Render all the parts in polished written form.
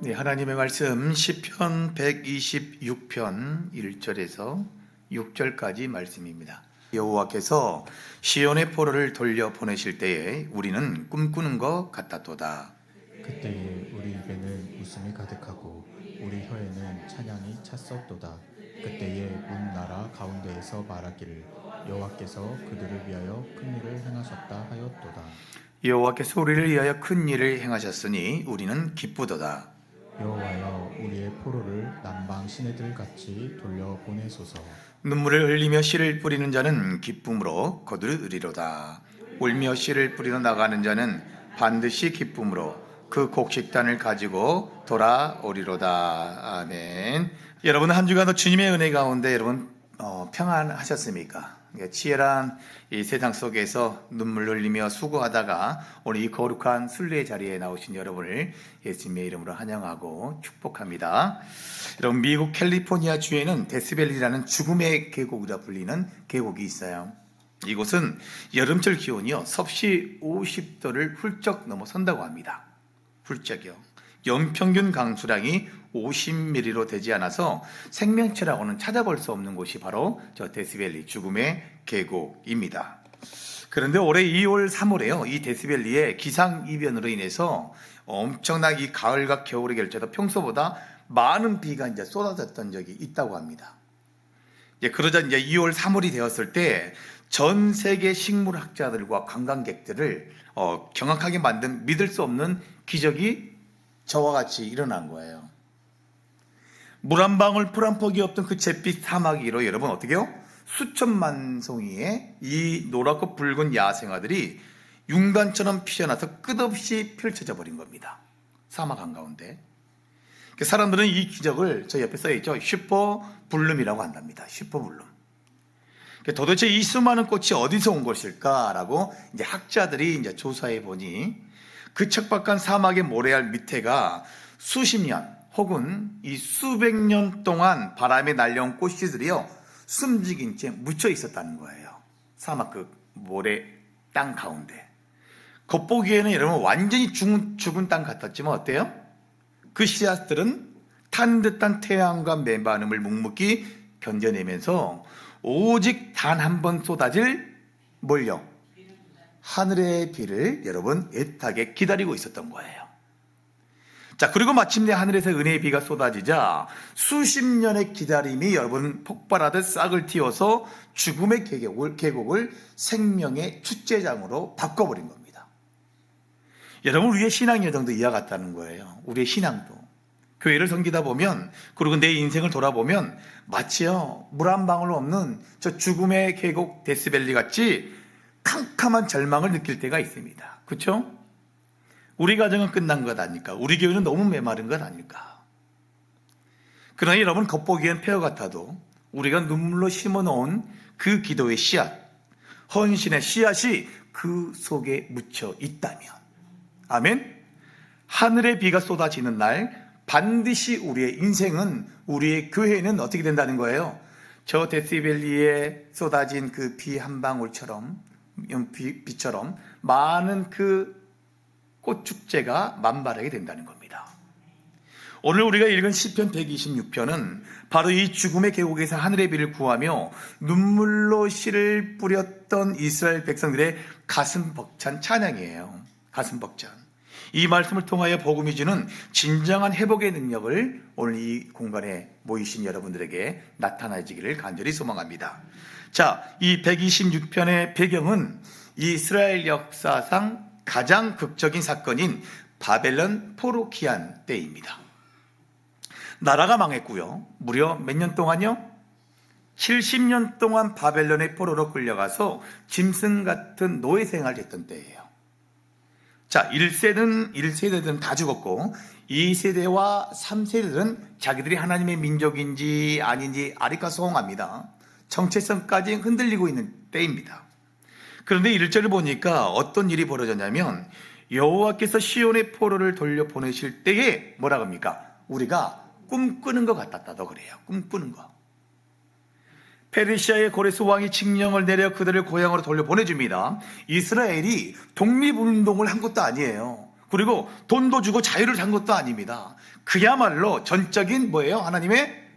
네, 하나님의 말씀 시편 126편 1절에서 6절까지 말씀입니다. 여호와께서 시온의 포로를 돌려 보내실 때에 우리는 꿈꾸는 것 같았도다. 그때에 우리 입에는 웃음이 가득하고 우리 혀에는 찬양이 찼었도다. 그때에 온 나라 가운데에서 말하기를 여호와께서 그들을 위하여 큰 일을 행하셨다 하였도다. 여호와께서 우리를 위하여 큰 일을 행하셨으니 우리는 기쁘도다. 여호와여 우리의 포로를 남방 시내들 같이 돌려 보내소서. 눈물을 흘리며 씨를 뿌리는 자는 기쁨으로 거두리로다. 울며 씨를 뿌리러 나가는 자는 반드시 기쁨으로 그 곡식단을 가지고 돌아오리로다. 아멘. 여러분, 한 주간도 주님의 은혜 가운데 여러분 평안하셨습니까? 치열한 이 세상 속에서 눈물 흘리며 수고하다가 오늘 이 거룩한 순례의 자리에 나오신 여러분을 예수님의 이름으로 환영하고 축복합니다. 여러분, 미국 캘리포니아 주에는 데스밸리라는 죽음의 계곡이라 불리는 계곡이 있어요. 이곳은 여름철 기온이요 섭씨 50도를 훌쩍 넘어선다고 합니다. 훌쩍이요. 연평균 강수량이 50mm로 되지 않아서 생명체라고는 찾아볼 수 없는 곳이 바로 저 데스밸리 죽음의 계곡입니다. 그런데 올해 2월, 3월에요. 이 데스밸리의 기상이변으로 인해서 엄청나게 이 가을과 겨울의 결제도 평소보다 많은 비가 이제 쏟아졌던 적이 있다고 합니다. 그러자 이제 2월, 3월이 되었을 때 전 세계 식물학자들과 관광객들을 경악하게 만든 믿을 수 없는 기적이 저와 같이 일어난 거예요. 물 한 방울 풀 한 폭이 없던 그 잿빛 사막 위로 여러분 어떻게요? 수천만 송이의 이 노랗고 붉은 야생화들이 융단처럼 피어나서 끝없이 펼쳐져 버린 겁니다. 사막 한가운데. 사람들은 이 기적을 저 옆에 써있죠. 슈퍼 블룸이라고 한답니다. 슈퍼 블룸. 도대체 이 수많은 꽃이 어디서 온 것일까라고 이제 학자들이 이제 조사해 보니 그 척박한 사막의 모래알 밑에가 수십 년 혹은 이 수백 년 동안 바람에 날려온 꽃씨들이요 숨죽인 채 묻혀 있었다는 거예요. 사막 그 모래 땅 가운데. 겉보기에는 여러분 완전히 죽은 땅 같았지만 어때요? 그 씨앗들은 탄 듯한 태양과 메마름을 묵묵히 견뎌내면서 오직 단 한 번 쏟아질 뭘요? 하늘의 비를 여러분 애타게 기다리고 있었던 거예요. 자, 그리고 마침내 하늘에서 은혜의 비가 쏟아지자 수십 년의 기다림이 여러분 폭발하듯 싹을 틔워서 죽음의 계곡을 생명의 축제장으로 바꿔버린 겁니다. 여러분, 우리의 신앙 여정도 이와 같다는 거예요. 우리의 신앙도. 교회를 섬기다 보면, 그리고 내 인생을 돌아보면 마치요 물 한 방울 없는 저 죽음의 계곡 데스밸리 같이 캄캄한 절망을 느낄 때가 있습니다. 그렇죠? 우리 가정은 끝난 것 아닐까? 우리 교회는 너무 메마른 것 아닐까? 그러나 여러분, 겉보기엔 폐허 같아도 우리가 눈물로 심어놓은 그 기도의 씨앗, 헌신의 씨앗이 그 속에 묻혀 있다면, 아멘? 하늘의 비가 쏟아지는 날 반드시 우리의 인생은, 우리의 교회는 어떻게 된다는 거예요? 저 데스밸리에 쏟아진 그 비 한 방울처럼, 비처럼 많은 그 꽃축제가 만발하게 된다는 겁니다. 오늘 우리가 읽은 시편 126편은 바로 이 죽음의 계곡에서 하늘의 비를 구하며 눈물로 씨를 뿌렸던 이스라엘 백성들의 가슴 벅찬 찬양이에요. 가슴 벅찬. 이 말씀을 통하여 복음이 주는 진정한 회복의 능력을 오늘 이 공간에 모이신 여러분들에게 나타나지기를 간절히 소망합니다. 자, 이 126편의 배경은 이스라엘 역사상 가장 극적인 사건인 바벨론 포로 기한 때입니다. 나라가 망했고요. 무려 몇 년 동안요? 70년 동안 바벨론의 포로로 끌려가서 짐승 같은 노예 생활을 했던 때예요. 자, 1세대들은 다 죽었고 2세대와 3세대들은 자기들이 하나님의 민족인지 아닌지 아리까소홍합니다. 정체성까지 흔들리고 있는 때입니다. 그런데 1절을 보니까 어떤 일이 벌어졌냐면 여호와께서 시온의 포로를 돌려보내실 때에 뭐라고 합니까? 우리가 꿈꾸는 것 같았다도 그래요. 꿈꾸는 거. 페르시아의 고레스 왕이 칙령을 내려 그들을 고향으로 돌려보내줍니다. 이스라엘이 독립운동을 한 것도 아니에요. 그리고 돈도 주고 자유를 산 것도 아닙니다. 그야말로 전적인 뭐예요? 하나님의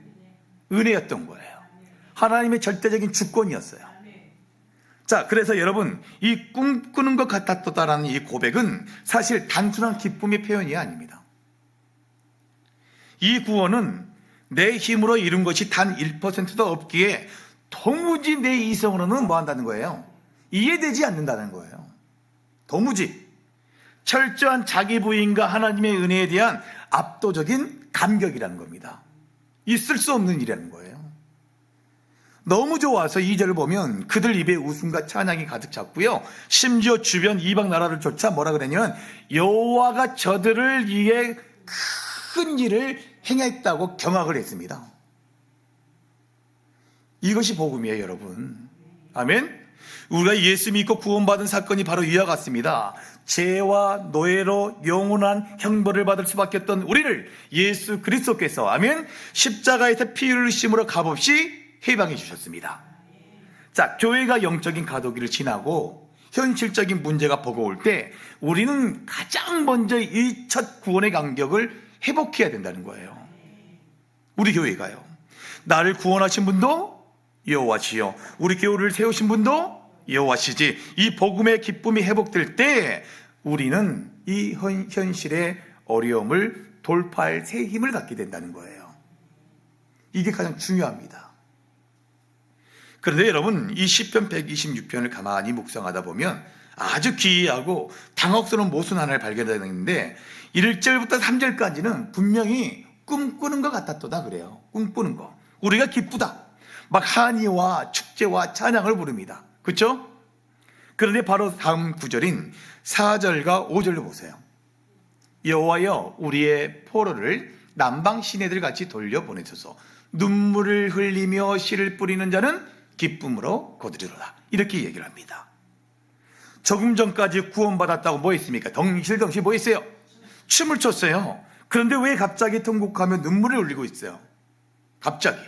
은혜였던 거예요. 하나님의 절대적인 주권이었어요. 자, 그래서 여러분, 이 꿈꾸는 것 같았다라는 이 고백은 사실 단순한 기쁨의 표현이 아닙니다. 이 구원은 내 힘으로 이룬 것이 단 1%도 없기에 도무지 내 이성으로는 뭐 한다는 거예요? 이해되지 않는다는 거예요. 도무지. 철저한 자기 부인과 하나님의 은혜에 대한 압도적인 감격이라는 겁니다. 있을 수 없는 일이라는 거예요. 너무 좋아서 2절을 보면 그들 입에 웃음과 찬양이 가득 찼고요. 심지어 주변 이방 나라를 쫓아 뭐라 그랬냐면 여호와가 저들을 위해 큰 일을 행했다고 경악을 했습니다. 이것이 복음이에요, 여러분. 아멘. 우리가 예수 믿고 구원받은 사건이 바로 이와 같습니다. 죄와 노예로 영원한 형벌을 받을 수밖에 없던 우리를 예수 그리스도께서 아멘 십자가에서 피 흘리심으로 값없이 해방해 주셨습니다. 자, 교회가 영적인 가도기를 지나고 현실적인 문제가 버거울 때 우리는 가장 먼저 이 첫 구원의 간격을 회복해야 된다는 거예요. 우리 교회가요. 나를 구원하신 분도 여호와시요, 우리 교회를 세우신 분도 여호와시지. 이 복음의 기쁨이 회복될 때 우리는 이 현실의 어려움을 돌파할 새 힘을 갖게 된다는 거예요. 이게 가장 중요합니다. 그런데 여러분, 이 시편 126편을 가만히 묵상하다 보면 아주 기이하고 당혹스러운 모순 하나를 발견했는데 1절부터 3절까지는 분명히 꿈꾸는 것 같았도다 그래요. 꿈꾸는 거. 우리가 기쁘다. 막 한의와 축제와 찬양을 부릅니다. 그렇죠? 그런데 바로 다음 구절인 4절과 5절로 보세요. 여호와여, 우리의 포로를 남방 시내들 같이 돌려보내소서. 눈물을 흘리며 씨를 뿌리는 자는 기쁨으로 거두리로다. 이렇게 얘기를 합니다. 조금 전까지 구원받았다고 뭐 했습니까? 덩실덩실 뭐 했어요? 춤을 췄어요. 그런데 왜 갑자기 통곡하며 눈물을 흘리고 있어요? 갑자기.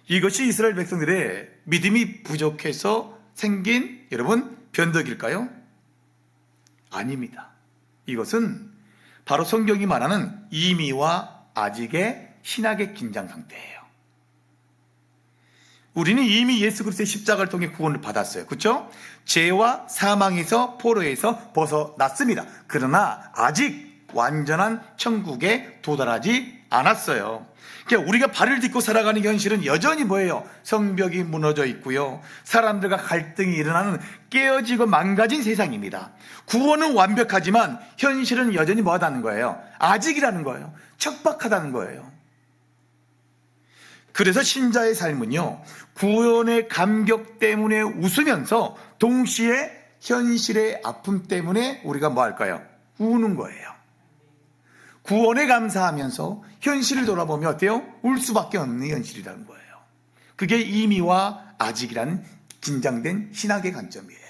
이것이 이스라엘 백성들의 믿음이 부족해서 생긴 여러분 변덕일까요? 아닙니다. 이것은 바로 성경이 말하는 이미와 아직의 신학의 긴장 상태예요. 우리는 이미 예수 그리스도의 십자가를 통해 구원을 받았어요. 그렇죠? 죄와 사망에서 포로에서 벗어났습니다. 그러나 아직 완전한 천국에 도달하지 않았어요. 그러니까 우리가 발을 딛고 살아가는 현실은 여전히 뭐예요? 성벽이 무너져 있고요. 사람들과 갈등이 일어나는 깨어지고 망가진 세상입니다. 구원은 완벽하지만 현실은 여전히 뭐하다는 거예요? 아직이라는 거예요. 척박하다는 거예요. 그래서 신자의 삶은요, 구원의 감격 때문에 웃으면서 동시에 현실의 아픔 때문에 우리가 뭐 할까요? 우는 거예요. 구원에 감사하면서 현실을 돌아보면 어때요? 울 수밖에 없는 현실이라는 거예요. 그게 이미와 아직이라는 긴장된 신학의 관점이에요.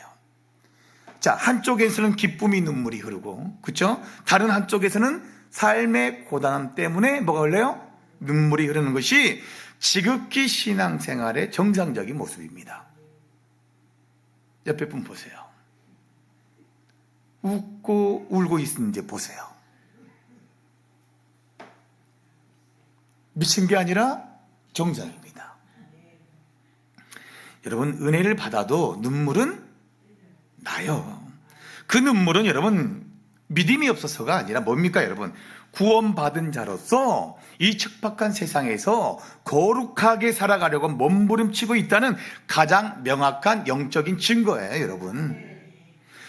자, 한쪽에서는 기쁨이 눈물이 흐르고, 그렇죠? 다른 한쪽에서는 삶의 고단함 때문에 뭐가 흘러요? 눈물이 흐르는 것이 지극히 신앙생활의 정상적인 모습입니다. 옆에 분 보세요. 웃고 울고 있는지 보세요. 미친 게 아니라 정상입니다. 여러분, 은혜를 받아도 눈물은 나요. 그 눈물은 여러분 믿음이 없어서가 아니라 뭡니까 여러분? 구원받은 자로서 이 척박한 세상에서 거룩하게 살아가려고 몸부림치고 있다는 가장 명확한 영적인 증거예요, 여러분.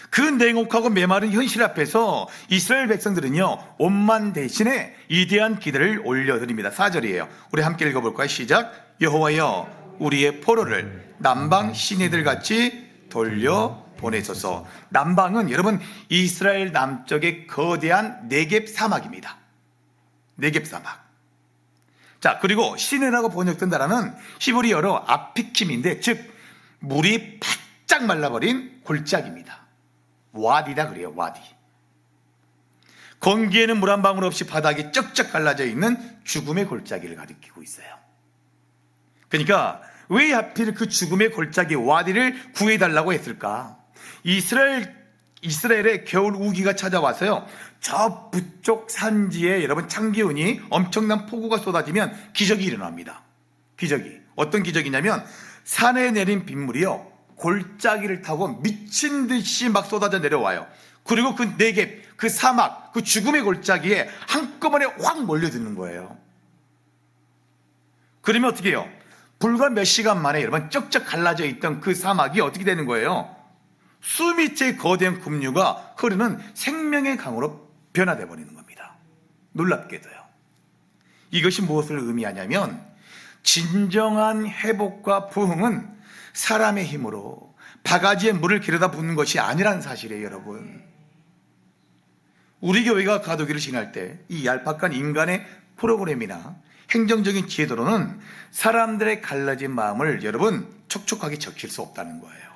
그 냉혹하고 메마른 현실 앞에서 이스라엘 백성들은요, 옷만 대신에 이대한 기도를 올려드립니다. 4절이에요. 우리 함께 읽어볼까요? 시작. 여호와여, 우리의 포로를 남방 시내들 같이 돌려 보내소서. 남방은 여러분 이스라엘 남쪽의 거대한 네겝 사막입니다. 네겝 사막. 자, 그리고 시내라고 번역된 단어는 히브리어로 아피킴인데, 즉 물이 바짝 말라버린 골짜기입니다. 와디다 그래요. 와디. 건기에는 물 한 방울 없이 바닥이 쩍쩍 갈라져 있는 죽음의 골짜기를 가리키고 있어요. 그러니까 왜 하필 그 죽음의 골짜기 와디를 구해달라고 했을까? 이스라엘 이스라엘의 겨울 우기가 찾아와서요, 저 북쪽 산지에 여러분 창기운이 엄청난 폭우가 쏟아지면 기적이 일어납니다. 기적이. 어떤 기적이냐면 산에 내린 빗물이요, 골짜기를 타고 미친 듯이 막 쏟아져 내려와요. 그리고 그 네겝, 그 사막, 그 죽음의 골짜기에 한꺼번에 확 몰려드는 거예요. 그러면 어떻게 해요? 불과 몇 시간 만에 여러분 쩍쩍 갈라져 있던 그 사막이 어떻게 되는 거예요? 수미터의 거대한 급류가 흐르는 생명의 강으로 변화되어 버리는 겁니다. 놀랍게도요. 이것이 무엇을 의미하냐면 진정한 회복과 부흥은 사람의 힘으로 바가지에 물을 길어다 붓는 것이 아니라는 사실이에요, 여러분. 우리 교회가 가도기를 지날 때 이 얄팍한 인간의 프로그램이나 행정적인 지혜도로는 사람들의 갈라진 마음을 여러분 촉촉하게 적힐 수 없다는 거예요.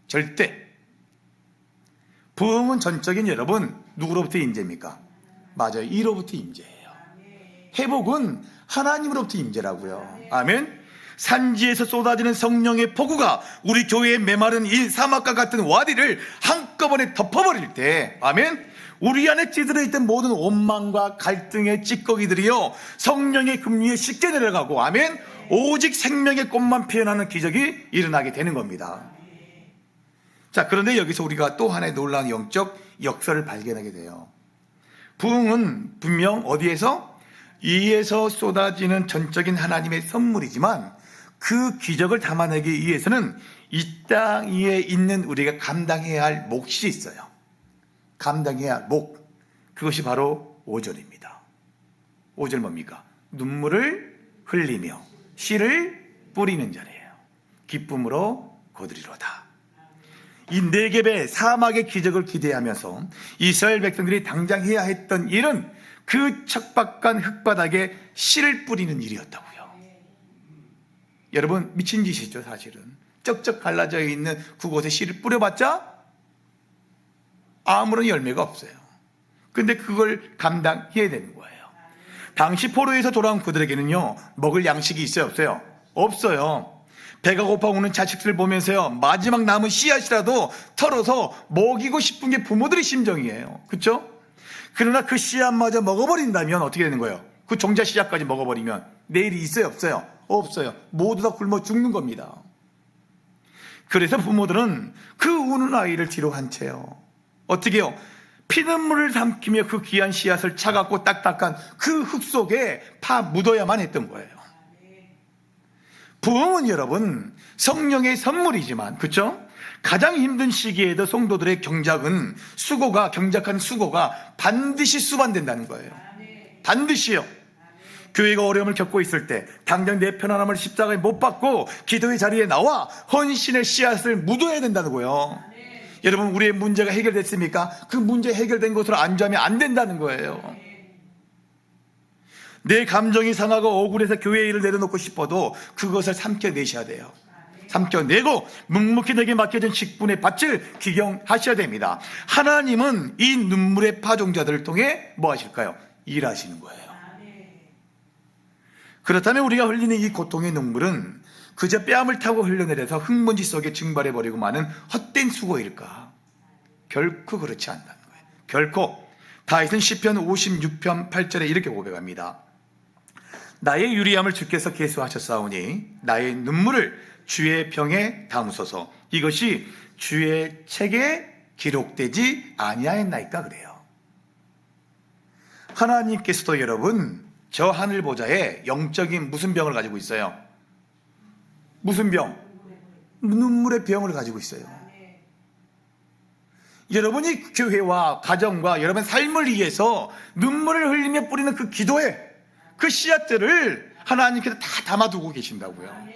절대. 부흥은 전적인 여러분 누구로부터 임재입니까? 맞아요, 이로부터 임재예요. 회복은 하나님으로부터 임재라고요. 아멘. 산지에서 쏟아지는 성령의 폭우가 우리 교회의 메마른 이 사막과 같은 와디를 한꺼번에 덮어버릴 때, 아멘, 우리 안에 찌들어 있던 모든 원망과 갈등의 찌꺼기들이요 성령의 급류에 씻겨 내려가고, 아멘, 오직 생명의 꽃만 피어나는 기적이 일어나게 되는 겁니다. 자, 그런데 여기서 우리가 또 하나의 놀라운 영적 역사를 발견하게 돼요. 부흥은 분명 어디에서? 이에서 쏟아지는 전적인 하나님의 선물이지만 그 기적을 담아내기 위해서는 이 땅 위에 있는 우리가 감당해야 할 몫이 있어요. 감당해야 할 몫. 그것이 바로 5절입니다. 5절 뭡니까? 눈물을 흘리며 씨를 뿌리는 자리예요. 기쁨으로 거두리로다. 이 네겝의 사막의 기적을 기대하면서 이스라엘 백성들이 당장 해야 했던 일은 그 척박한 흙바닥에 씨를 뿌리는 일이었다고요. 여러분, 미친 짓이죠. 사실은 쩍쩍 갈라져 있는 그곳에 씨를 뿌려봤자 아무런 열매가 없어요. 근데 그걸 감당해야 되는 거예요. 당시 포로에서 돌아온 그들에게는요, 먹을 양식이 있어요, 없어요? 없어요. 배가 고파 오는 자식들을 보면서요, 마지막 남은 씨앗이라도 털어서 먹이고 싶은 게 부모들의 심정이에요. 그렇죠? 그러나 그 씨앗마저 먹어버린다면 어떻게 되는 거예요? 그 종자 씨앗까지 먹어버리면 내일이 있어요, 없어요? 없어요. 모두 다 굶어 죽는 겁니다. 그래서 부모들은 그 우는 아이를 뒤로 한 채요, 어떻게 해요? 피눈물을 삼키며 그 귀한 씨앗을 차갑고 딱딱한 그 흙 속에 파 묻어야만 했던 거예요. 부흥은 여러분 성령의 선물이지만, 그렇죠? 가장 힘든 시기에도 성도들의 경작은 경작한 수고가 반드시 수반된다는 거예요. 반드시요. 교회가 어려움을 겪고 있을 때 당장 내 편안함을 십자가에 못 박고 기도의 자리에 나와 헌신의 씨앗을 묻어야 된다고요. 여러분, 우리의 문제가 해결됐습니까? 그 문제 해결된 것으로 안주하면 안 된다는 거예요. 내 감정이 상하고 억울해서 교회 일을 내려놓고 싶어도 그것을 삼켜내셔야 돼요. 삼켜내고 묵묵히 내게 맡겨진 직분의 밭을 기경하셔야 됩니다. 하나님은 이 눈물의 파종자들을 통해 뭐 하실까요? 일하시는 거예요. 그렇다면 우리가 흘리는 이 고통의 눈물은 그저 뺨을 타고 흘러내려서 흙먼지 속에 증발해버리고 마는 헛된 수고일까? 결코 그렇지 않다는 거예요. 결코. 다윗은 시편 56편 8절에 이렇게 고백합니다. 나의 유리함을 주께서 계수하셨사오니 나의 눈물을 주의 병에 담으소서. 이것이 주의 책에 기록되지 아니하였나이까. 그래요. 하나님께서도 여러분 저 하늘 보좌에 영적인 무슨 병을 가지고 있어요? 무슨 병? 눈물의 병을 가지고 있어요. 여러분이 교회와 가정과 여러분 삶을 위해서 눈물을 흘리며 뿌리는 그 기도에 그 씨앗들을 하나님께서 다 담아두고 계신다고요.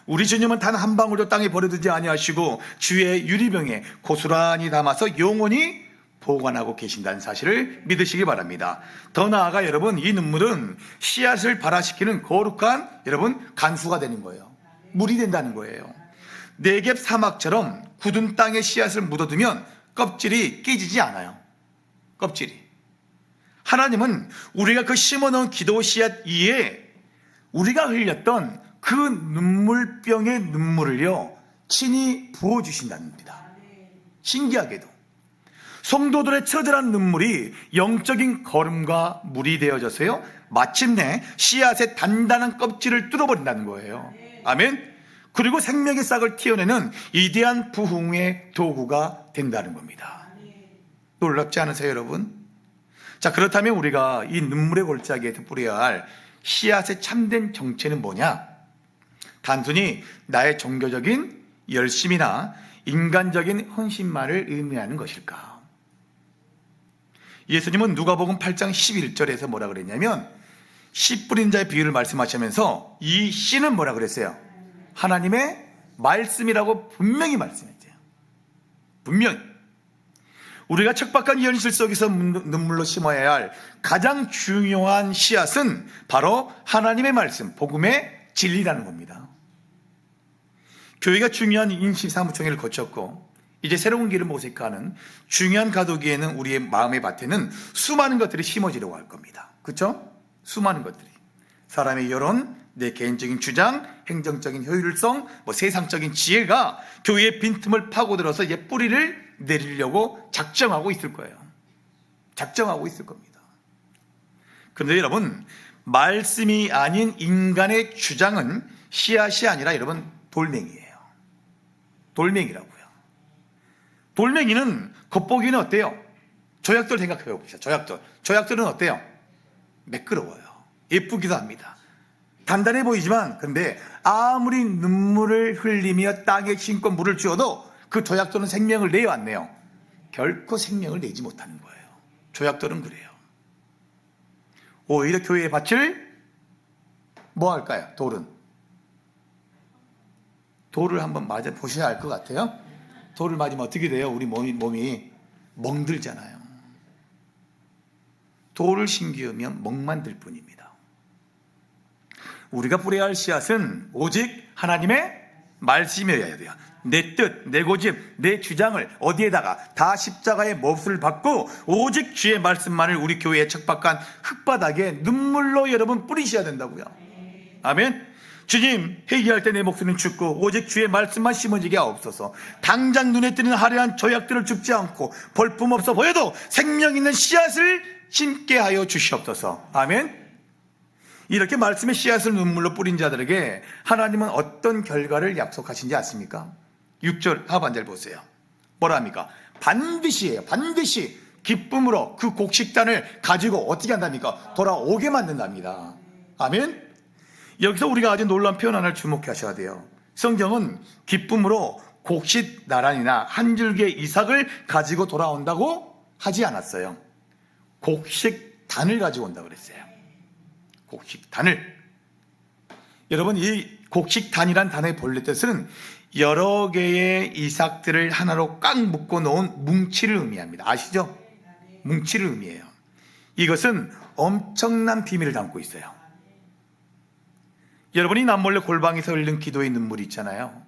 우리 주님은 단 한 방울도 땅에 버려두지 아니하시고 주의 유리병에 고스란히 담아서 영원히 보관하고 계신다는 사실을 믿으시기 바랍니다. 더 나아가 여러분, 이 눈물은 씨앗을 발화시키는 거룩한 여러분 간수가 되는 거예요. 물이 된다는 거예요. 네겝 사막처럼 굳은 땅에 씨앗을 묻어두면 껍질이 깨지지 않아요. 껍질이. 하나님은 우리가 그 심어놓은 기도 씨앗 위에 우리가 흘렸던 그 눈물병의 눈물을요 친히 부어주신다는 겁니다. 신기하게도 성도들의 처절한 눈물이 영적인 걸음과 물이 되어져서요, 마침내 씨앗의 단단한 껍질을 뚫어버린다는 거예요. 아멘. 그리고 생명의 싹을 틔어내는 위대한 부흥의 도구가 된다는 겁니다. 놀랍지 않으세요, 여러분? 자, 그렇다면 우리가 이 눈물의 골짜기에서 뿌려야 할 씨앗의 참된 정체는 뭐냐? 단순히 나의 종교적인 열심이나 인간적인 헌신만을 의미하는 것일까? 예수님은 누가복음 8장 11절에서 뭐라 그랬냐면, 씨 뿌린 자의 비유를 말씀하시면서 이 씨는 뭐라 그랬어요? 하나님의 말씀이라고 분명히 말씀했어요. 분명히. 우리가 척박한 현실 속에서 눈물로 심어야 할 가장 중요한 씨앗은 바로 하나님의 말씀, 복음의 진리라는 겁니다. 교회가 중요한 임시사무총회를 거쳤고 이제 새로운 길을 모색하는 중요한 가도기에는 우리의 마음의 밭에는 수많은 것들이 심어지려고 할 겁니다. 그렇죠? 수많은 것들이. 사람의 여론, 내 개인적인 주장, 행정적인 효율성, 세상적인 지혜가 교회의 빈틈을 파고들어서 이제 뿌리를 내리려고 작정하고 있을 거예요. 작정하고 있을 겁니다. 그런데 여러분, 말씀이 아닌 인간의 주장은 씨앗이 아니라 여러분 돌멩이에요. 돌멩이라고요. 돌멩이는 겉보기는 어때요? 조약돌 생각해 봅시다. 조약돌은 어때요? 매끄러워요. 예쁘기도 합니다. 단단해 보이지만 그런데 아무리 눈물을 흘리며 땅에 심고 물을 주어도 그 조약돌은 생명을 내요, 안 내요? 결코 생명을 내지 못하는 거예요. 조약돌은 그래요. 오히려 교회의 밭을 뭐 할까요? 돌을 한번 맞아 보셔야 할 것 같아요. 돌을 맞으면 어떻게 돼요? 우리 몸이 멍들잖아요. 돌을 심기우면 멍만 들 뿐입니다. 우리가 뿌려야 할 씨앗은 오직 하나님의 말씀이어야 돼요. 내 뜻, 내 고집, 내 주장을 어디에다가 다 십자가의 몫을 받고 오직 주의 말씀만을 우리 교회의 척박한 흙바닥에 눈물로 여러분 뿌리셔야 된다고요. 아멘. 주님, 회개할 때 내 목소리는 죽고 오직 주의 말씀만 심어지게 하옵소서. 당장 눈에 띄는 화려한 조약들을 줍지 않고 볼품없어 보여도 생명 있는 씨앗을 심게 하여 주시옵소서. 아멘. 이렇게 말씀의 씨앗을 눈물로 뿌린 자들에게 하나님은 어떤 결과를 약속하신지 아십니까? 6절 하반절 보세요. 뭐라 합니까? 반드시예요. 반드시 기쁨으로 그 곡식단을 가지고 어떻게 한답니까? 돌아오게 만든답니다. 아멘. 여기서 우리가 아주 놀라운 표현 하나를 주목하셔야 돼요. 성경은 기쁨으로 곡식 나란이나 한 줄기의 이삭을 가지고 돌아온다고 하지 않았어요. 곡식단을 가지고 온다고 그랬어요. 곡식단을. 여러분, 이 곡식단이란 단어의 본래 뜻은 여러 개의 이삭들을 하나로 꽉 묶어 놓은 뭉치를 의미합니다. 아시죠? 뭉치를 의미해요. 이것은 엄청난 비밀을 담고 있어요. 여러분이 남몰래 골방에서 흘린 기도의 눈물이 있잖아요.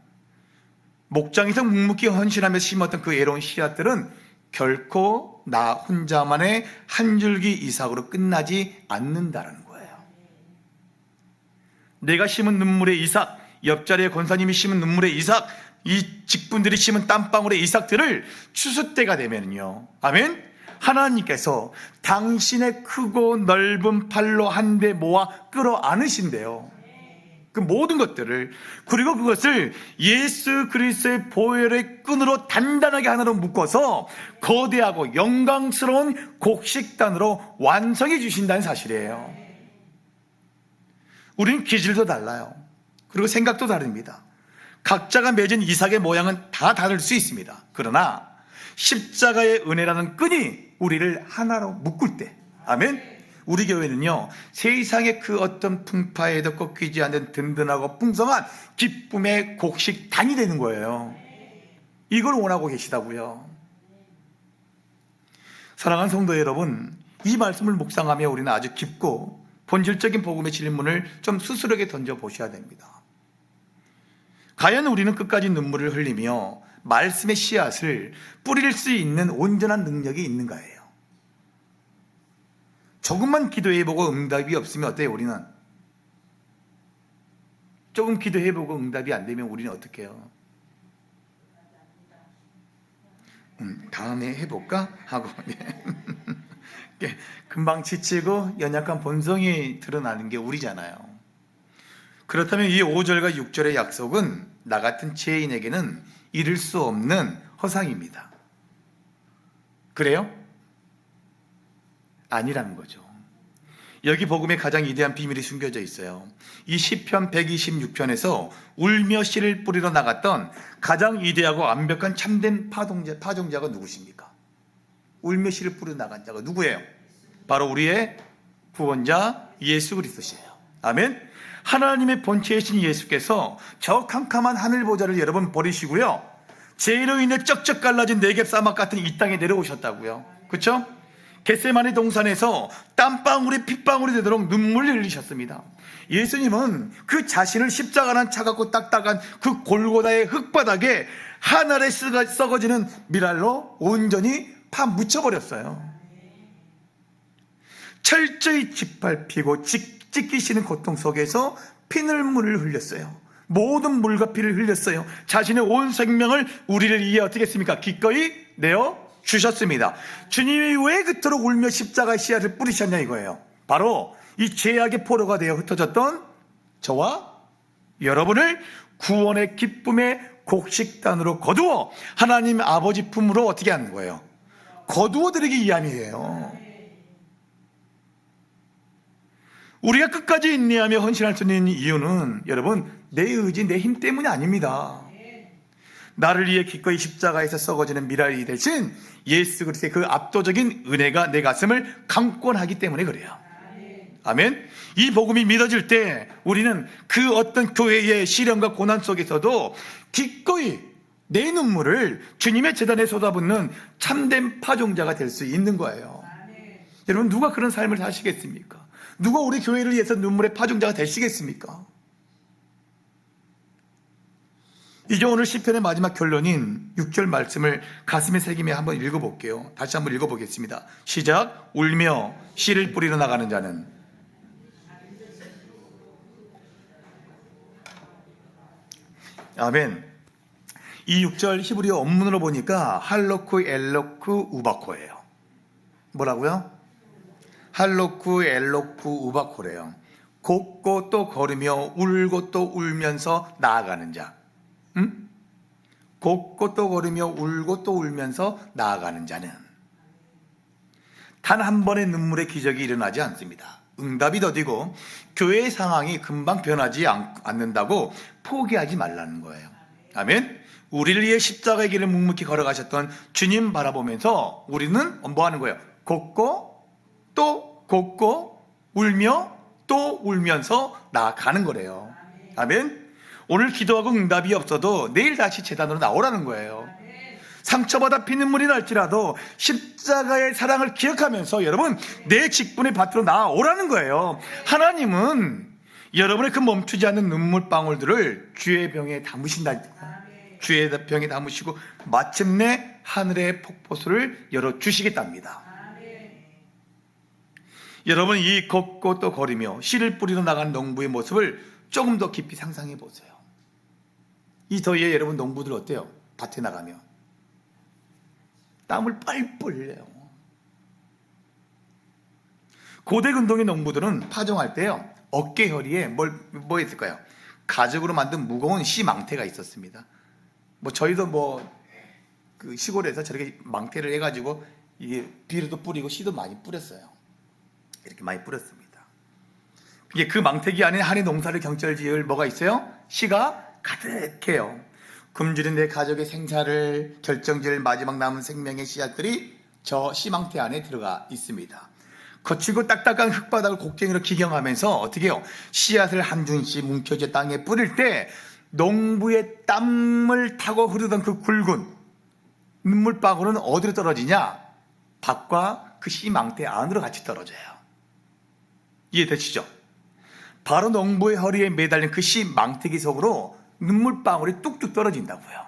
목장에서 묵묵히 헌신하며 심었던 그 애로운 씨앗들은 결코 나 혼자만의 한 줄기 이삭으로 끝나지 않는다라는 거예요. 내가 심은 눈물의 이삭, 옆자리에 권사님이 심은 눈물의 이삭, 이 직분들이 심은 땀방울의 이삭들을 추수 때가 되면요, 아멘, 하나님께서 당신의 크고 넓은 팔로 한데 모아 끌어안으신대요. 그 모든 것들을. 그리고 그것을 예수 그리스도의 보혈의 끈으로 단단하게 하나로 묶어서 거대하고 영광스러운 곡식단으로 완성해 주신다는 사실이에요. 우리는 기질도 달라요. 그리고 생각도 다릅니다. 각자가 맺은 이삭의 모양은 다 다를 수 있습니다. 그러나 십자가의 은혜라는 끈이 우리를 하나로 묶을 때, 아멘, 우리 교회는요, 세상의 그 어떤 풍파에도 꺾이지 않는 든든하고 풍성한 기쁨의 곡식단이 되는 거예요. 이걸 원하고 계시다고요. 사랑하는 성도 여러분, 이 말씀을 묵상하며 우리는 아주 깊고 본질적인 복음의 질문을 좀 스스로에게 던져보셔야 됩니다. 과연 우리는 끝까지 눈물을 흘리며 말씀의 씨앗을 뿌릴 수 있는 온전한 능력이 있는가예요. 조금만 기도해보고 응답이 없으면 어때요? 우리는 조금 기도해보고 응답이 안 되면 우리는 어떻게 해요? 다음에 해볼까 하고 금방 지치고 연약한 본성이 드러나는 게 우리잖아요. 그렇다면 이 5절과 6절의 약속은 나 같은 죄인에게는 이룰 수 없는 허상입니다. 그래요? 아니라는 거죠. 여기 복음에 가장 위대한 비밀이 숨겨져 있어요. 이 시편 126편에서 울며 씨를 뿌리러 나갔던 가장 위대하고 완벽한 참된 파종자가 누구십니까? 울며 씨를 뿌리러 나간 자가 누구예요? 바로 우리의 구원자 예수 그리스도시에요. 아멘. 하나님의 본체이신 예수께서 저 캄캄한 하늘 보좌를 여러분 버리시고요, 죄로 인해 쩍쩍 갈라진 네겝 사막 같은 이 땅에 내려오셨다고요. 그렇죠? 겟세마네 동산에서 땀방울이 핏방울이 되도록 눈물을 흘리셨습니다. 예수님은 그 자신을 십자가란 차갑고 딱딱한 그 골고다의 흙바닥에 하늘에 썩어지는 미랄로 온전히 파묻혀버렸어요. 철저히 짓밟히고 찢기시는 고통 속에서 피눈물을 흘렸어요. 모든 물과 피를 흘렸어요. 자신의 온 생명을 우리를 위해 어떻게 했습니까? 기꺼이 내어 주셨습니다. 주님이 왜 그토록 울며 십자가의 씨앗을 뿌리셨냐 이거예요. 바로 이 죄악의 포로가 되어 흩어졌던 저와 여러분을 구원의 기쁨의 곡식단으로 거두어 하나님 아버지 품으로 어떻게 하는 거예요? 거두어 드리기 위함이에요. 우리가 끝까지 인내하며 헌신할 수 있는 이유는 여러분 내 의지, 내 힘 때문이 아닙니다. 나를 위해 기꺼이 십자가에서 썩어지는 미랄이 대신 예수 그리스도의 그 압도적인 은혜가 내 가슴을 강권하기 때문에 그래요. 아멘. 이 복음이 믿어질 때 우리는 그 어떤 교회의 시련과 고난 속에서도 기꺼이 내 눈물을 주님의 제단에 쏟아붓는 참된 파종자가 될 수 있는 거예요. 여러분 누가 그런 삶을 사시겠습니까? 누가 우리 교회를 위해서 눈물의 파종자가 되시겠습니까? 이제 오늘 시편의 마지막 결론인 6절 말씀을 가슴에 새기며 한번 읽어볼게요. 다시 한번 읽어보겠습니다. 시작. 울며 씨를 뿌리러 나가는 자는 아멘. 이 6절 히브리어 원문으로 보니까 할로쿠 엘로쿠 우바코예요. 뭐라고요? 할로쿠 엘로쿠 우바코래요. 곱고 또 걸으며 울고 또 울면서 나아가는 자. 곱고 또 걸으며 울고 또 울면서 나아가는 자는 단 한 번의 눈물의 기적이 일어나지 않습니다. 응답이 더디고 교회의 상황이 금방 변하지 않는다고 포기하지 말라는 거예요. 아멘. 우리를 위해 십자가의 길을 묵묵히 걸어가셨던 주님 바라보면서 우리는 뭐 하는 거예요? 곱고 또 곱고 울며 또 울면서 나아가는 거래요. 아멘. 오늘 기도하고 응답이 없어도 내일 다시 제단으로 나오라는 거예요. 상처받아 피눈물이 날지라도 십자가의 사랑을 기억하면서 여러분 내 직분의 밭으로 나오라는 거예요. 하나님은 여러분의 그 멈추지 않는 눈물방울들을 주의 병에 담으신다니까. 주의 병에 담으시고 마침내 하늘의 폭포수를 열어주시겠답니다. 여러분 이 걷고 또 걸으며 씨를 뿌리러 나간 농부의 모습을 조금 더 깊이 상상해 보세요. 이 더위에 여러분 농부들 어때요? 밭에 나가면 땀을 뻘뻘 흘려요. 고대 근동의 농부들은 파종할 때요 어깨 허리에 뭐 있을까요? 가죽으로 만든 무거운 씨 망태가 있었습니다. 뭐 저희도 그 시골에서 저렇게 망태를 해가지고 이게 비료도 뿌리고 씨도 많이 뿌렸어요. 이렇게 많이 뿌렸습니다. 이게 그 망태기 안에 한해 농사를 경찰지을 뭐가 있어요? 씨가 가득해요. 굶주린 내 가족의 생사를 결정지을 마지막 남은 생명의 씨앗들이 저 씨망태 안에 들어가 있습니다. 거칠고 딱딱한 흙바닥을 곡괭이로 기경하면서 어떻게 해요? 씨앗을 한 줌씩 뭉쳐져 땅에 뿌릴 때 농부의 땀을 타고 흐르던 그 굵은 눈물방울은 어디로 떨어지냐? 밭과 그 씨망태 안으로 같이 떨어져요. 이해되시죠? 바로 농부의 허리에 매달린 그 씨망태기 속으로 눈물방울이 뚝뚝 떨어진다고요.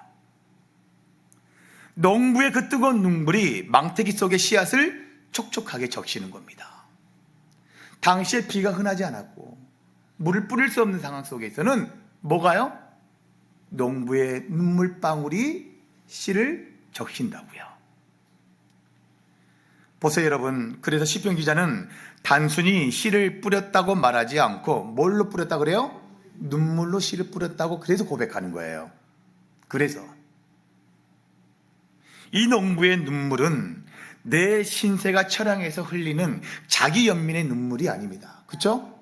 농부의 그 뜨거운 눈물이 망태기 속의 씨앗을 촉촉하게 적시는 겁니다. 당시에 비가 흔하지 않았고 물을 뿌릴 수 없는 상황 속에서는 뭐가요? 농부의 눈물방울이 씨를 적신다고요. 보세요 여러분. 그래서 시편 기자는 단순히 씨를 뿌렸다고 말하지 않고 뭘로 뿌렸다 그래요? 눈물로 씨를 뿌렸다고 그래서 고백하는 거예요. 그래서 이 농부의 눈물은 내 신세가 처량해서 흘리는 자기 연민의 눈물이 아닙니다. 그렇죠?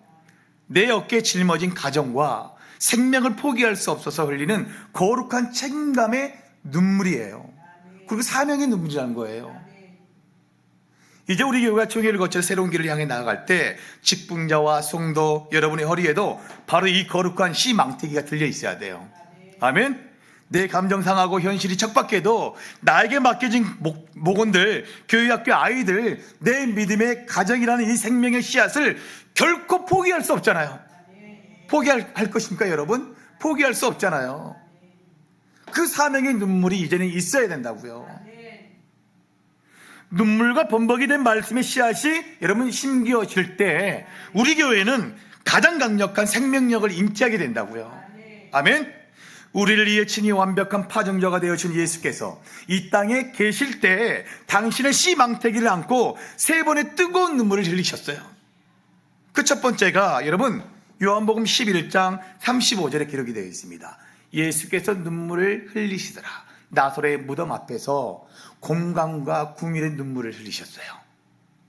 내 어깨에 짊어진 가정과 생명을 포기할 수 없어서 흘리는 거룩한 책임감의 눈물이에요. 그리고 사명의 눈물이라는 거예요. 이제 우리 교회가 총회를 거쳐 새로운 길을 향해 나아갈 때 직분자와 성도 여러분의 허리에도 바로 이 거룩한 씨 망태기가 들려 있어야 돼요. 아멘. 내 감정 상하고 현실이 척박해도 나에게 맡겨진 목원들, 교회학교 아이들, 내 믿음의 가정이라는 이 생명의 씨앗을 결코 포기할 수 없잖아요. 포기할 것입니까 여러분? 포기할 수 없잖아요. 그 사명의 눈물이 이제는 있어야 된다고요. 눈물과 범벅이 된 말씀의 씨앗이 여러분 심겨질 때 우리 교회는 가장 강력한 생명력을 잉태하게 된다고요. 아멘. 우리를 위해 친히 완벽한 파정자가 되어준 예수께서 이 땅에 계실 때 당신의 씨 망태기를 안고 3번의 뜨거운 눈물을 흘리셨어요. 그 첫 번째가 여러분 요한복음 11장 35절에 기록이 되어 있습니다. 예수께서 눈물을 흘리시더라. 나사로의 무덤 앞에서 곰강과 궁일의 눈물을 흘리셨어요.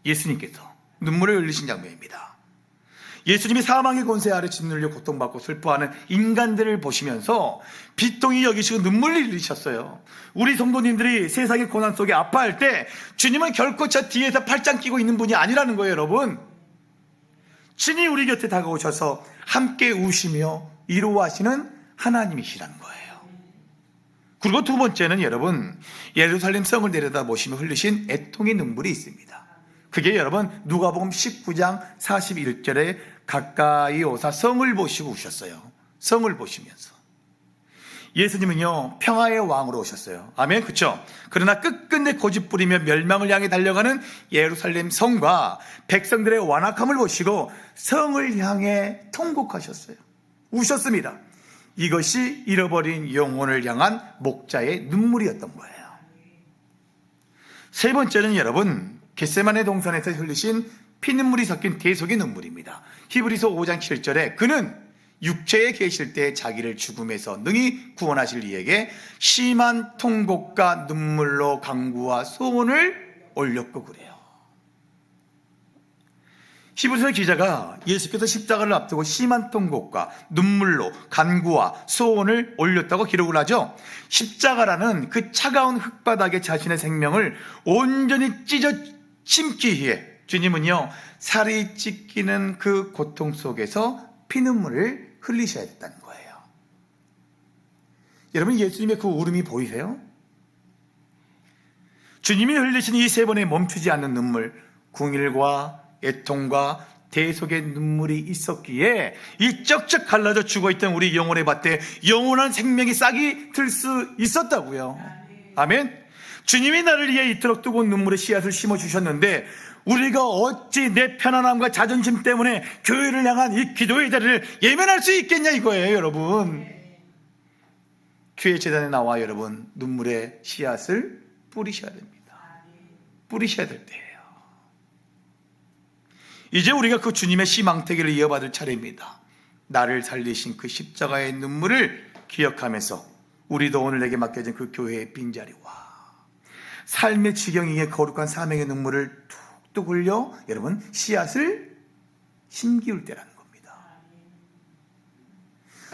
예수님께서 눈물을 흘리신 장면입니다. 예수님이 사망의 권세 아래 짓눌려 고통받고 슬퍼하는 인간들을 보시면서 비통히 여기시고 눈물을 흘리셨어요. 우리 성도님들이 세상의 고난 속에 아파할 때 주님은 결코 저 뒤에서 팔짱 끼고 있는 분이 아니라는 거예요. 여러분, 친히 우리 곁에 다가오셔서 함께 우시며 위로하시는 하나님이시라는 거예요. 그리고 두 번째는 여러분 예루살렘 성을 내려다보시며 흘리신 애통의 눈물이 있습니다. 그게 여러분 누가복음 19장 41절에 가까이 오사 성을 보시고 우셨어요. 성을 보시면서 예수님은요 평화의 왕으로 오셨어요. 아멘. 그렇죠? 그러나 끝끝내 고집부리며 멸망을 향해 달려가는 예루살렘 성과 백성들의 완악함을 보시고 성을 향해 통곡하셨어요. 우셨습니다. 이것이 잃어버린 영혼을 향한 목자의 눈물이었던 거예요. 세 번째는 여러분 겟세마네 동산에서 흘리신 피눈물이 섞인 대속의 눈물입니다. 히브리서 5장 7절에 그는 육체에 계실 때 자기를 죽음에서 능히 구원하실 이에게 심한 통곡과 눈물로 간구와 소원을 올렸고 그래요. 히브리서 기자가 예수께서 십자가를 앞두고 심한 통곡과 눈물로 간구와 소원을 올렸다고 기록을 하죠. 십자가라는 그 차가운 흙바닥에 자신의 생명을 온전히 찢어 심기 위해 주님은요 살이 찢기는 그 고통 속에서 피눈물을 흘리셔야 했다는 거예요. 여러분 예수님의 그 울음이 보이세요? 주님이 흘리신 이 3번의 멈추지 않는 눈물, 궁일과 애통과 대속의 눈물이 있었기에 이 쩍쩍 갈라져 죽어있던 우리 영혼의 밭에 영원한 생명이 싹이 들 수 있었다고요. 아멘. 주님이 나를 위해 이토록 뜨거운 눈물의 씨앗을 심어주셨는데 우리가 어찌 내 편안함과 자존심 때문에 교회를 향한 이 기도의 자리를 예면할 수 있겠냐 이거예요. 여러분 교회 재단에 나와 여러분 눈물의 씨앗을 뿌리셔야 됩니다. 뿌리셔야 될 때예요. 이제 우리가 그 주님의 씨 망태기를 이어받을 차례입니다. 나를 살리신 그 십자가의 눈물을 기억하면서 우리도 오늘 내게 맡겨진 그 교회의 빈자리와 삶의 지경이에 거룩한 사명의 눈물을 툭툭 흘려 여러분 씨앗을 심기울 때라는 겁니다.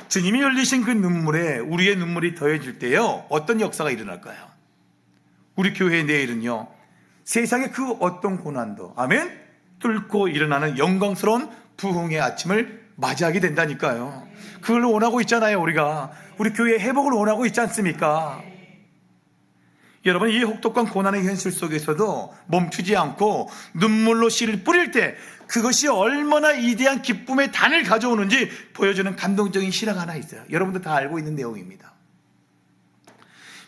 주님이 흘리신 그 눈물에 우리의 눈물이 더해질 때요 어떤 역사가 일어날까요? 우리 교회의 내일은요 세상의 그 어떤 고난도 아멘 뚫고 일어나는 영광스러운 부흥의 아침을 맞이하게 된다니까요. 그걸 원하고 있잖아요. 우리가 우리 교회의 회복을 원하고 있지 않습니까? 여러분 이 혹독한 고난의 현실 속에서도 멈추지 않고 눈물로 씨를 뿌릴 때 그것이 얼마나 위대한 기쁨의 단을 가져오는지 보여주는 감동적인 실화가 하나 있어요. 여러분도 다 알고 있는 내용입니다.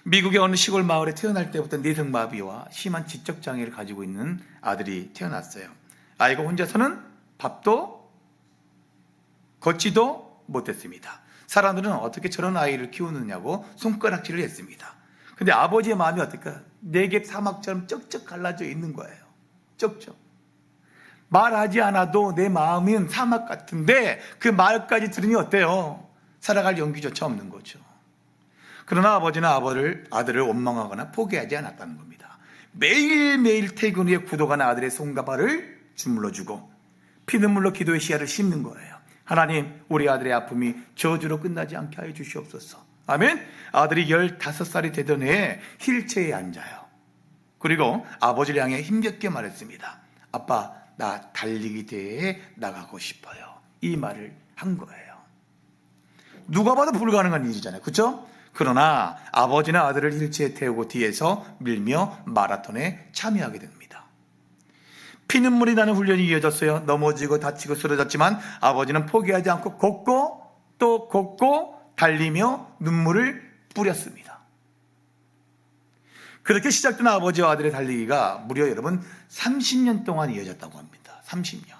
미국의 어느 시골 마을에 태어날 때부터 내성마비와 심한 지적장애를 가지고 있는 아들이 태어났어요. 아이가 혼자서는 밥도 걷지도 못했습니다. 사람들은 어떻게 저런 아이를 키우느냐고 손가락질을 했습니다. 근데 아버지의 마음이 어떨까? 네겝 사막처럼 쩍쩍 갈라져 있는 거예요. 적죠. 말하지 않아도 내 마음은 사막 같은데 그 말까지 들으니 어때요? 살아갈 용기조차 없는 거죠. 그러나 아버지는 아들을 원망하거나 포기하지 않았다는 겁니다. 매일매일 퇴근 후에 굳어가는 아들의 손과 발을 주물러주고 피눈물로 기도의 씨앗을 심는 거예요. 하나님, 우리 아들의 아픔이 저주로 끝나지 않게 하여 주시옵소서. 아멘. 아들이 15살이 되던 해에 휠체어에 앉아요. 그리고 아버지를 향해 힘겹게 말했습니다. 아빠, 나 달리기 대회에 나가고 싶어요. 이 말을 한 거예요. 누가 봐도 불가능한 일이잖아요. 그렇죠? 그러나 아버지는 아들을 휠체어에 태우고 뒤에서 밀며 마라톤에 참여하게 됩니다. 피눈물이 나는 훈련이 이어졌어요. 넘어지고 다치고 쓰러졌지만 아버지는 포기하지 않고 걷고 또 걷고 달리며 눈물을 뿌렸습니다. 그렇게 시작된 아버지와 아들의 달리기가 무려 여러분 30년 동안 이어졌다고 합니다. 30년.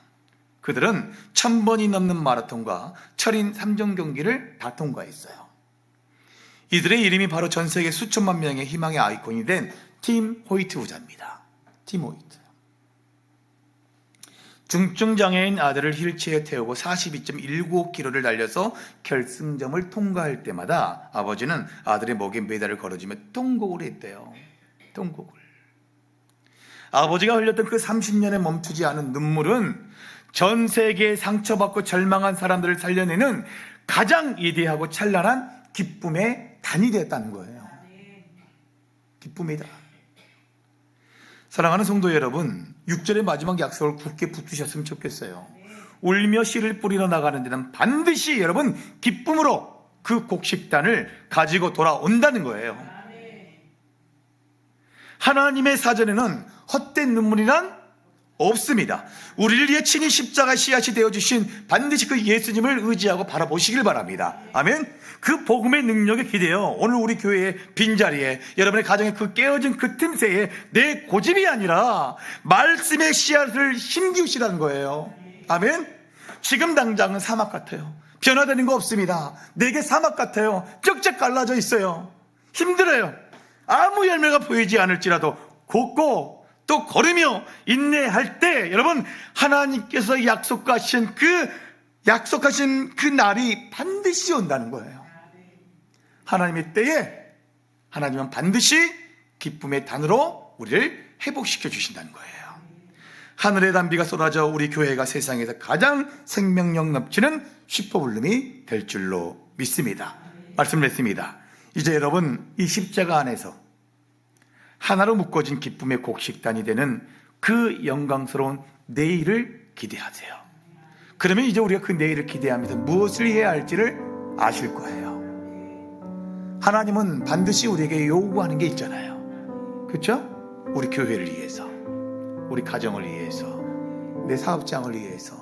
그들은 1000번이 넘는 마라톤과 철인 3종 경기를 다 통과했어요. 이들의 이름이 바로 전 세계 수천만 명의 희망의 아이콘이 된 팀 호이트 부자입니다. 팀 호이트. 중증장애인 아들을 휠체어에 태우고 42.195km를 달려서 결승점을 통과할 때마다 아버지는 아들의 목에 메달을 걸어주며 통곡을 했대요. 통곡을. 아버지가 흘렸던 그 30년에 멈추지 않은 눈물은 전 세계에 상처받고 절망한 사람들을 살려내는 가장 위대하고 찬란한 기쁨의 단이 되었다는 거예요. 기쁨이다. 사랑하는 성도 여러분, 6절의 마지막 약속을 굳게 붙드셨으면 좋겠어요. 울며 씨를 뿌리러 나가는 데는 반드시 여러분 기쁨으로 그 곡식단을 가지고 돌아온다는 거예요. 하나님의 사전에는 헛된 눈물이란 없습니다. 우리를 위해 친히 십자가 씨앗이 되어주신 반드시 그 예수님을 의지하고 바라보시길 바랍니다. 아멘. 그 복음의 능력에 기대어 오늘 우리 교회의 빈자리에 여러분의 가정에 그 깨어진 그 틈새에 내 고집이 아니라 말씀의 씨앗을 심기우시라는 거예요. 아멘. 지금 당장은 사막 같아요. 변화되는 거 없습니다. 내게 사막 같아요. 쩍쩍 갈라져 있어요. 힘들어요. 아무 열매가 보이지 않을지라도 걷고 또 걸으며 인내할 때 여러분 하나님께서 약속하신 그 날이 반드시 온다는 거예요. 하나님의 때에 하나님은 반드시 기쁨의 단으로 우리를 회복시켜 주신다는 거예요. 하늘의 단비가 쏟아져 우리 교회가 세상에서 가장 생명력 넘치는 슈퍼블룸이 될 줄로 믿습니다. 말씀을 했습니다. 이제 여러분 이 십자가 안에서 하나로 묶어진 기쁨의 곡식단이 되는 그 영광스러운 내일을 기대하세요. 그러면 이제 우리가 그 내일을 기대하면서 무엇을 해야 할지를 아실 거예요. 하나님은 반드시 우리에게 요구하는 게 있잖아요. 그렇죠? 우리 교회를 위해서, 우리 가정을 위해서, 내 사업장을 위해서,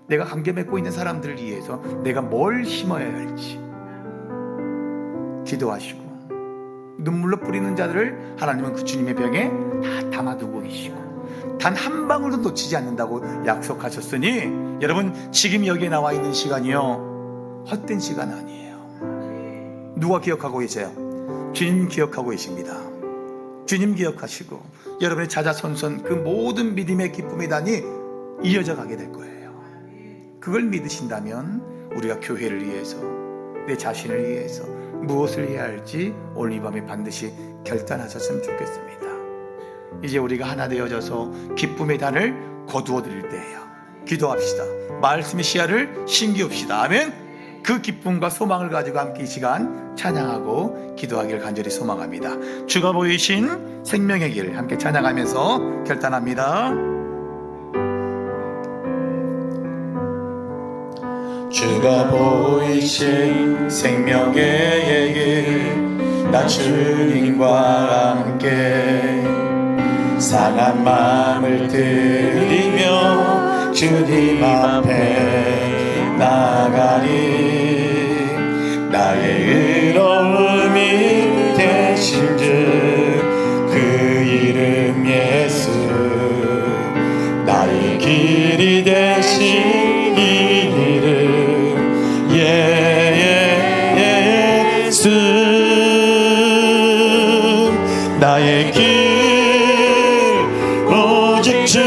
내가 관계 맺고 있는 사람들을 위해서 내가 뭘 심어야 할지 기도하시고 눈물로 뿌리는 자들을 하나님은 그 주님의 병에 다 담아두고 계시고 단 한 방울도 놓치지 않는다고 약속하셨으니 여러분 지금 여기에 나와 있는 시간이요 헛된 시간 아니에요. 누가 기억하고 계세요? 주님 기억하고 계십니다. 주님 기억하시고 여러분의 자자손손 그 모든 믿음의 기쁨의 단이 이어져 가게 될 거예요. 그걸 믿으신다면 우리가 교회를 위해서 내 자신을 위해서 무엇을 해야 할지 오늘 이 밤에 반드시 결단하셨으면 좋겠습니다. 이제 우리가 하나 되어져서 기쁨의 단을 거두어 드릴 때예요. 기도합시다. 말씀의 씨앗을 심기웁시다. 아멘. 그 기쁨과 소망을 가지고 함께 이 시간 찬양하고 기도하기를 간절히 소망합니다. 주가 보이신 생명의 길 함께 찬양하면서 결단합니다. 주가 보이신 생명의 길, 나 주님과 함께 상한 마음을 들이며 주님 앞에 나가리. 나의 의로움이 되신 주 그 이름 예수, 나의 길이 되신 이 이름 예수. 나의 길 오직 주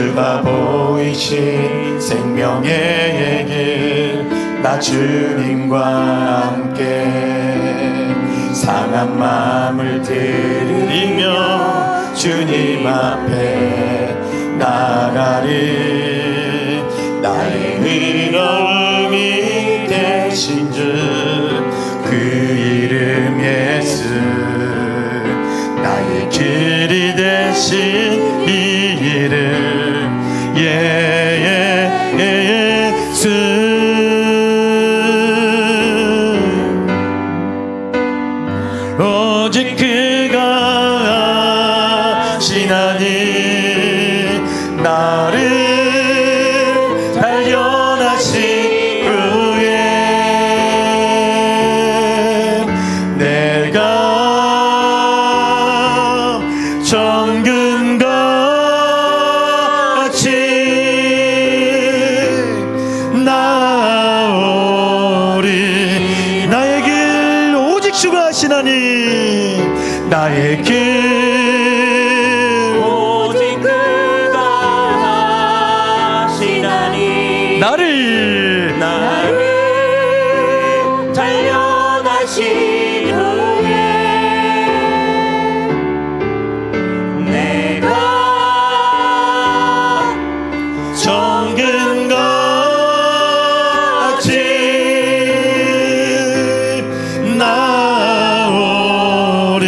주가 보이신 생명의 길 나 주님과 함께 상한 마음을 들이며 주님 앞에 나가리 나의 의로움이 되신 주 그 이름 예수 나의 길이 되신 이 이름 예수 오직 그가 하시나니 나를 발견하신 후에 내가 정금같이 나오리 나의 길 오직 주가 하시나니 나의 길 오직 그가 하시나니 나를 단련하신 후에 내가 정금같이 나오리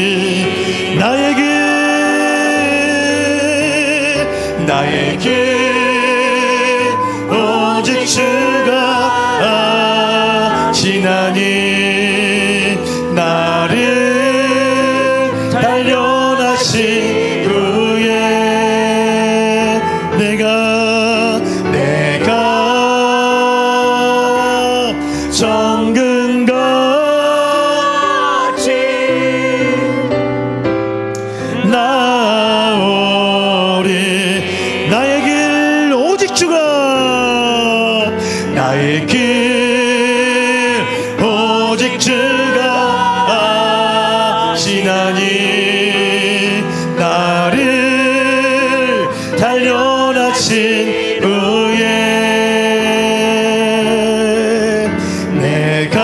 나의 길 오직 주가 하시나니 나를 단련하신 후에 내가 정금같이 나오리 나의 길 오직 주가 나의 길 오직 주가 하시나니 나를 단련하신 후에 내가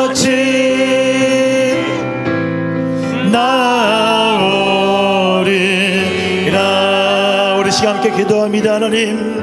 정금같이 나오리라. 우리 시간 함께 기도합니다. 하나님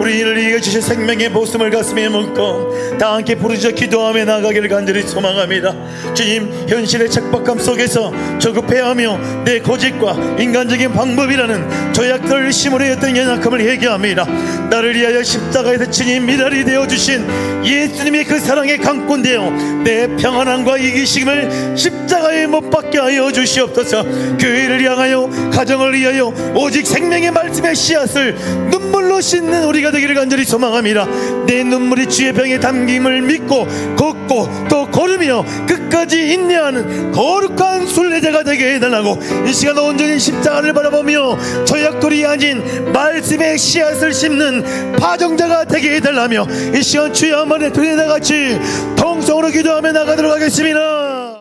우리를 위해 주신 생명의 목숨을 가슴에 묻고 다 함께 부르짖어 기도하며 나가기를 간절히 소망합니다. 주님 현실의 척박함 속에서 조급해하며 내 고집과 인간적인 방법이라는 조약들을 심으려 했던 연약함을 회개합니다. 나를 위하여 십자가에서 친히 미랄이 되어주신 예수님의 그 사랑에 강권되어 내 평안함과 이기심을 십자가에 못 박게 하여 주시옵소서. 교회를 향하여 가정을 위하여 오직 생명의 말씀의 씨앗을 눈물로 씻는 우리가 되기를 간절히 소망합니다. 내 눈물이 주의 병에 담김을 믿고 걷고 또 걸으며 끝까지 인내하는 거룩한 순례자가 되게 해달라고 이 시간 온전히 십자가를 바라보며 저약돌이 아닌 말씀의 씨앗을 심는 파종자가 되게 해달라며 이 시간 주의 한번에 둘이 나같이 통성으로 기도하며 나가도록 하겠습니다.